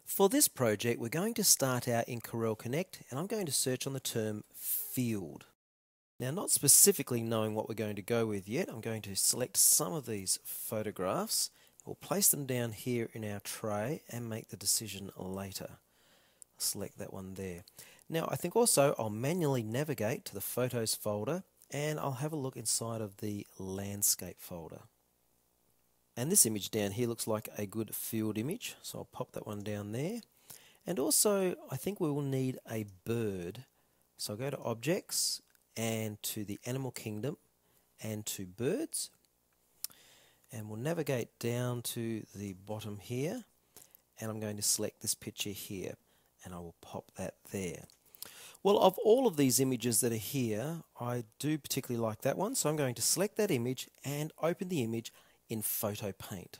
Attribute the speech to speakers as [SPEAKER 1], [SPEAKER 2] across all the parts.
[SPEAKER 1] For this project, we're going to start out in Corel Connect, and I'm going to search on the term field. Now, not specifically knowing what we're going to go with yet, I'm going to select some of these photographs. We'll place them down here in our tray and make the decision later. Select that one there. Now, I think also I'll manually navigate to the Photos folder, and I'll have a look inside of the Landscape folder. And this image down here looks like a good field image, so I'll pop that one down there. And also, I think we will need a bird. So I'll go to Objects and to the Animal Kingdom and to Birds. And we'll navigate down to the bottom here, and I'm going to select this picture here, and I will pop that there. Well, of all of these images that are here, I do particularly like that one, so I'm going to select that image and open the image in Photo Paint.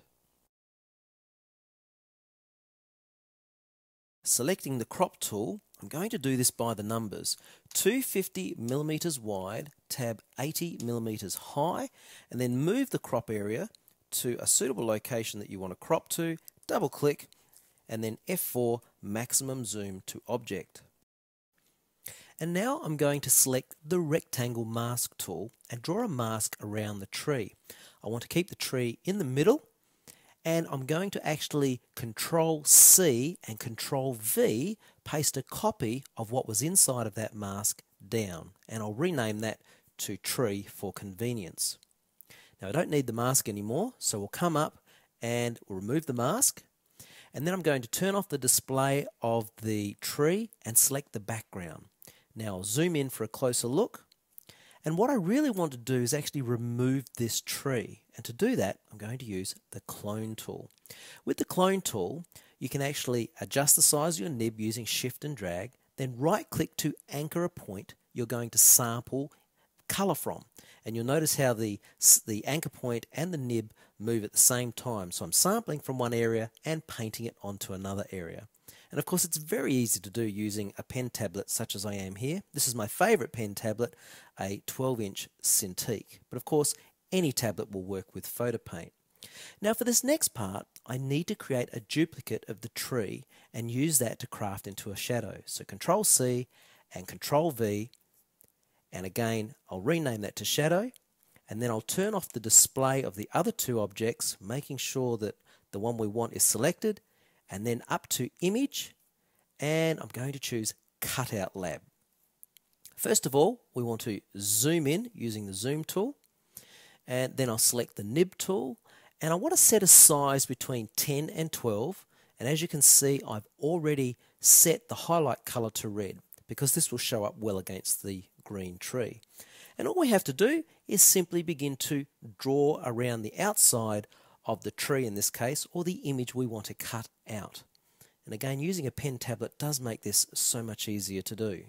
[SPEAKER 1] Selecting the crop tool, I'm going to do this by the numbers. 250mm wide, tab 80mm high, and then move the crop area to a suitable location that you want to crop to, double click, and then F4 maximum zoom to object. And now I'm going to select the rectangle mask tool and draw a mask around the tree. I want to keep the tree in the middle, and I'm going to actually Control C and Control V paste a copy of what was inside of that mask down, and I'll rename that to tree for convenience. Now I don't need the mask anymore, so we'll come up and we'll remove the mask, and then I'm going to turn off the display of the tree and select the background. Now I'll zoom in for a closer look. And what I really want to do is actually remove this tree. And to do that, I'm going to use the clone tool. With the clone tool, you can actually adjust the size of your nib using shift and drag, then right click to anchor a point you're going to sample color from. And you'll notice how the anchor point and the nib move at the same time. So I'm sampling from one area and painting it onto another area. And of course, it's very easy to do using a pen tablet such as I am here. This is my favorite pen tablet, a 12-inch Cintiq. But of course, any tablet will work with photo paint. Now for this next part, I need to create a duplicate of the tree and use that to craft into a shadow. So Control C and Control V, and again, I'll rename that to shadow, and then I'll turn off the display of the other two objects, making sure that the one we want is selected, and then up to Image, and I'm going to choose Cutout Lab. First of all, we want to zoom in using the zoom tool, and then I'll select the nib tool, and I want to set a size between 10 and 12, and as you can see, I've already set the highlight color to red because this will show up well against the green tree. And all we have to do is simply begin to draw around the outside of the tree in this case, or the image we want to cut out. And again, using a pen tablet does make this so much easier to do.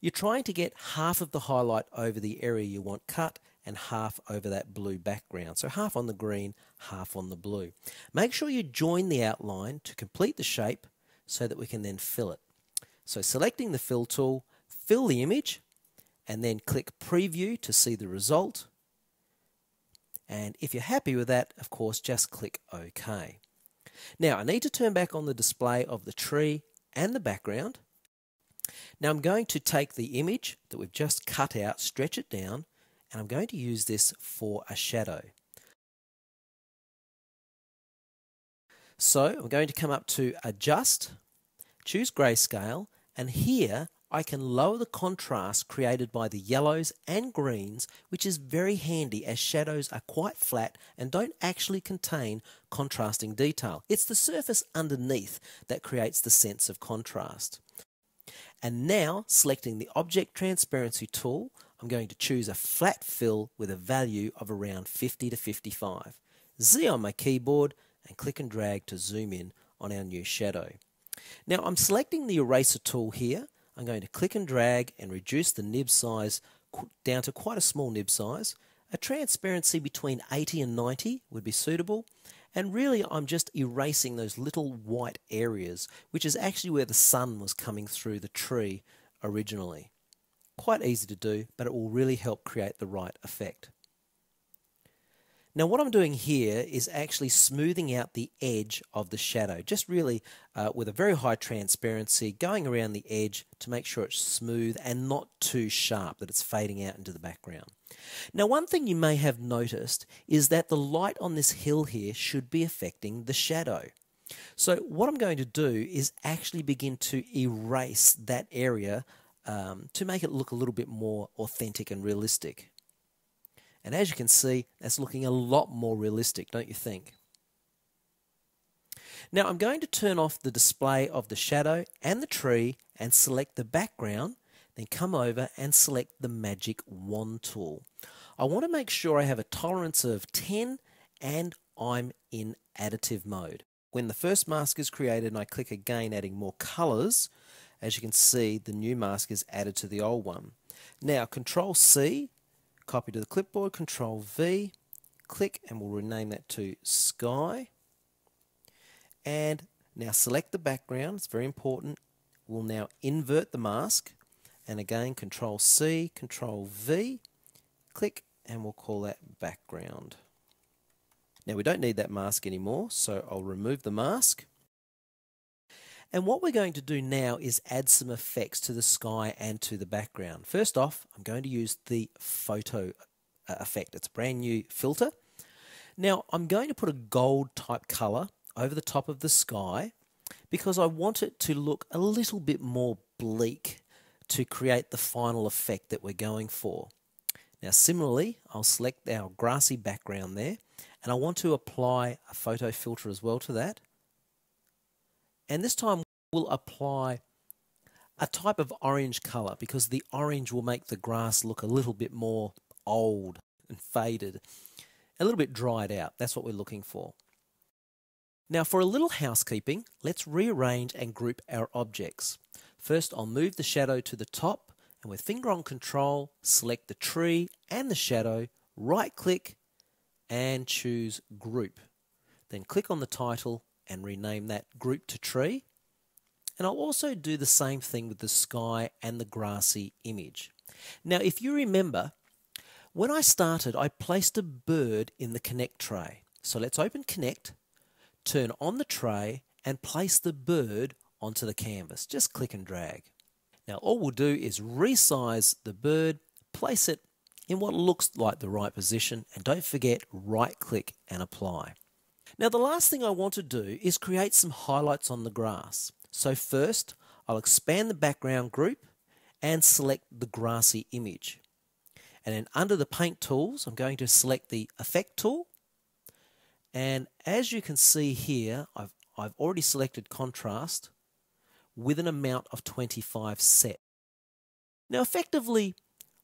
[SPEAKER 1] You're trying to get half of the highlight over the area you want cut and half over that blue background. So half on the green, half on the blue. Make sure you join the outline to complete the shape so that we can then fill it. So selecting the fill tool, fill the image, and then click Preview to see the result. And if you're happy with that, of course, just click OK. Now, I need to turn back on the display of the tree and the background. Now, I'm going to take the image that we've just cut out, stretch it down, and I'm going to use this for a shadow. So, I'm going to come up to Adjust, choose Grayscale, and here I can lower the contrast created by the yellows and greens, which is very handy as shadows are quite flat and don't actually contain contrasting detail. It's the surface underneath that creates the sense of contrast. And now, selecting the Object Transparency tool, I'm going to choose a flat fill with a value of around 50 to 55. Z on my keyboard and click and drag to zoom in on our new shadow. Now I'm selecting the Eraser tool here. I'm going to click and drag and reduce the nib size down to quite a small nib size. A transparency between 80 and 90 would be suitable. And really I'm just erasing those little white areas, which is actually where the sun was coming through the tree originally. Quite easy to do, but it will really help create the right effect. Now what I'm doing here is actually smoothing out the edge of the shadow, just really with a very high transparency, going around the edge to make sure it's smooth and not too sharp, that it's fading out into the background. Now one thing you may have noticed is that the light on this hill here should be affecting the shadow. So what I'm going to do is actually begin to erase that area to make it look a little bit more authentic and realistic. And as you can see, that's looking a lot more realistic, don't you think? Now I'm going to turn off the display of the shadow and the tree and select the background, then come over and select the magic wand tool. I want to make sure I have a tolerance of 10 and I'm in additive mode. When the first mask is created and I click again adding more colours, as you can see the new mask is added to the old one. Now Control C, copy to the clipboard, Control V, click and we'll rename that to Sky. And now select the background, it's very important. We'll now invert the mask and again Control C, Control V, click and we'll call that background. Now we don't need that mask anymore, so I'll remove the mask. And what we're going to do now is add some effects to the sky and to the background. First off, I'm going to use the photo effect. It's a brand new filter. Now I'm going to put a gold type colour over the top of the sky because I want it to look a little bit more bleak to create the final effect that we're going for. Now similarly, I'll select our grassy background there and I want to apply a photo filter as well to that. And this time we'll apply a type of orange colour because the orange will make the grass look a little bit more old and faded, a little bit dried out. That's what we're looking for. Now for a little housekeeping, let's rearrange and group our objects. First I'll move the shadow to the top and with finger on Control, select the tree and the shadow, right click and choose Group. Then click on the title and rename that group to tree. And I'll also do the same thing with the sky and the grassy image. Now if you remember, when I started I placed a bird in the Connect tray. So let's open Connect, turn on the tray and place the bird onto the canvas. Just click and drag. Now all we'll do is resize the bird, place it in what looks like the right position and don't forget right click and apply. Now the last thing I want to do is create some highlights on the grass. So first I'll expand the background group and select the grassy image. And then under the paint tools I'm going to select the effect tool, and as you can see here I've already selected contrast with an amount of 25 set. Now effectively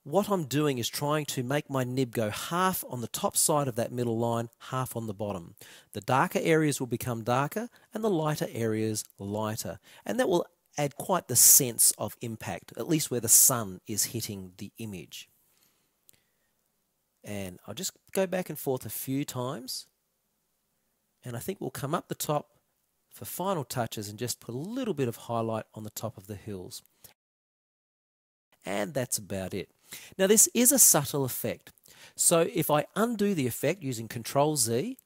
[SPEAKER 1] what I'm doing is trying to make my nib go half on the top side of that middle line, half on the bottom. The darker areas will become darker and the lighter areas lighter. And that will add quite the sense of impact, at least where the sun is hitting the image. And I'll just go back and forth a few times. And I think we'll come up the top for final touches and just put a little bit of highlight on the top of the hills. And that's about it. Now this is a subtle effect. So if I undo the effect using Control Z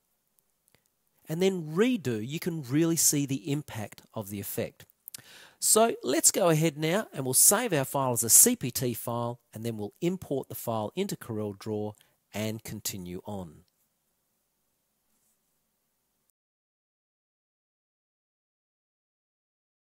[SPEAKER 1] and then redo, you can really see the impact of the effect. So let's go ahead now and we'll save our file as a CPT file and then we'll import the file into CorelDRAW and continue on.